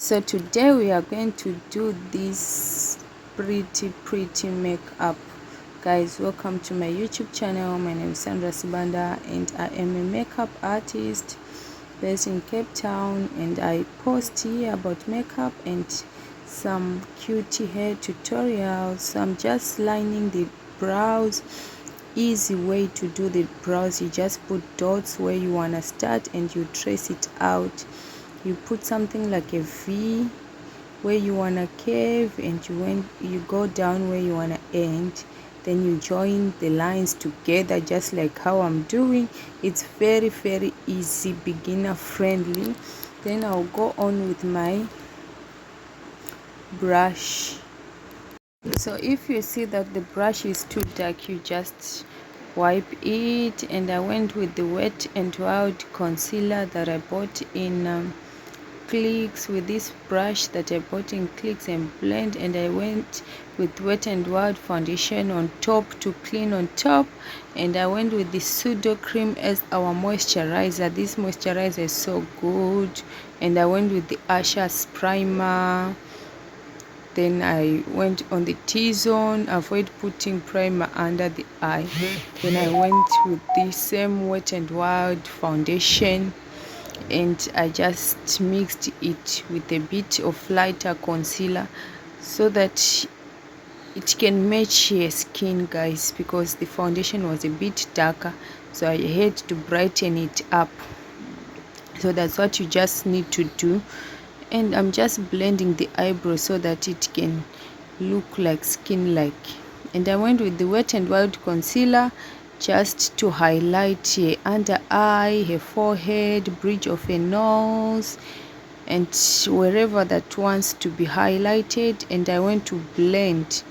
So today we are going to do this pretty makeup. Guys, welcome to my YouTube channel. My name is Sandra Sibanda and I am a makeup artist based in Cape Town, and I post here about makeup and some cutie hair tutorials. So I'm just lining the brows. Easy way to do the brows: you just put dots where you want to start and you trace it out. You put something like a V where you want to curve, and you go down where you want to end. Then you join the lines together just like how I'm doing. It's very easy, beginner friendly. Then I'll go on with my brush. So if you see that the brush is too dark, you just wipe it. And I went with the Wet and Wild concealer that I bought in Clicks, with this brush that I bought in Clicks and Blend. And I went with Wet and Wild foundation on top to clean on top, and I went with the Pseudo Cream as our moisturizer. This moisturizer is so good. And I went with the Ashes primer. Then I went on the T-zone, avoid putting primer under the eye. Then I went with the same Wet and Wild foundation, and I just mixed it with a bit of lighter concealer so that it can match your skin, guys, because the foundation was a bit darker, so I had to brighten it up. So that's what you just need to do. And I'm just blending the eyebrow so that it can look like skin like. And I went with the Wet and Wild concealer just to highlight her under eye, her forehead, bridge of her nose, and wherever that wants to be highlighted. And I went to blend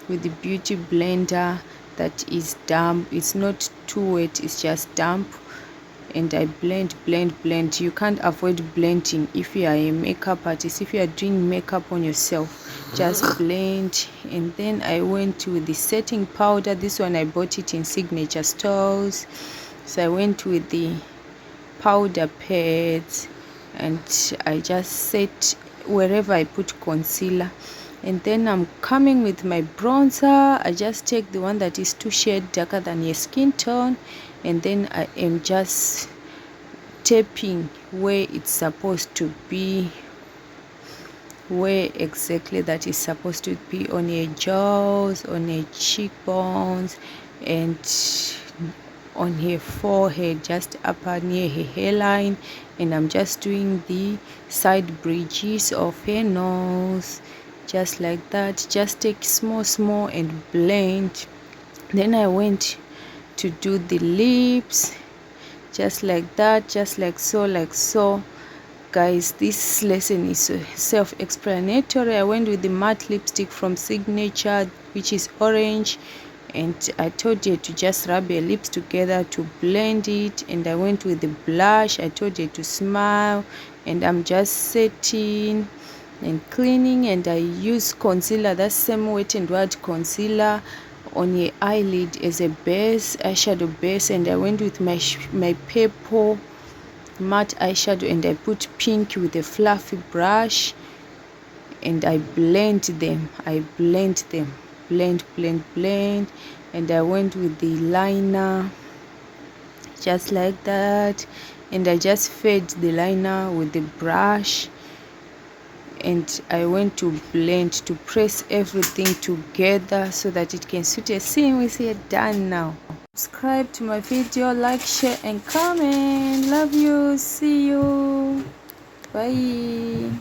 with the beauty blender that is damp. It's not too wet, it's just damp. And I blend. You can't avoid blending if you are a makeup artist. If you are doing makeup on yourself, just blend. And then I went with the setting powder. This one I bought it in Signature stores. So I went with the powder pads, and I just set wherever I put concealer. And then I'm coming with my bronzer. I just take the one that is 2 shades darker than your skin tone, and then I am just tapping where it's supposed to be, where exactly that is supposed to be, on your jaws, on your cheekbones, and on her forehead, just upper near her hairline. And I'm just doing the side bridges of her nose, just like that. Just take small and blend. Then I went to do the lips, just like that, just like so. Guys, this lesson is self-explanatory. I went with the matte lipstick from Signature, which is orange, and I told you to just rub your lips together to blend it. And I went with the blush. I told you to smile, and I'm just setting and cleaning. And I use concealer, that same Wet and Wild concealer, on your eyelid as a base, eyeshadow base. And I went with my purple matte eyeshadow, and I put pink with a fluffy brush, and I blend them. Blend. And I went with the liner, just like that. And I just fade the liner with the brush, and I went to blend, to press everything together so that it can suit a scene. We see it done now. Subscribe to my video, like, share and comment. Love you. See you. Bye.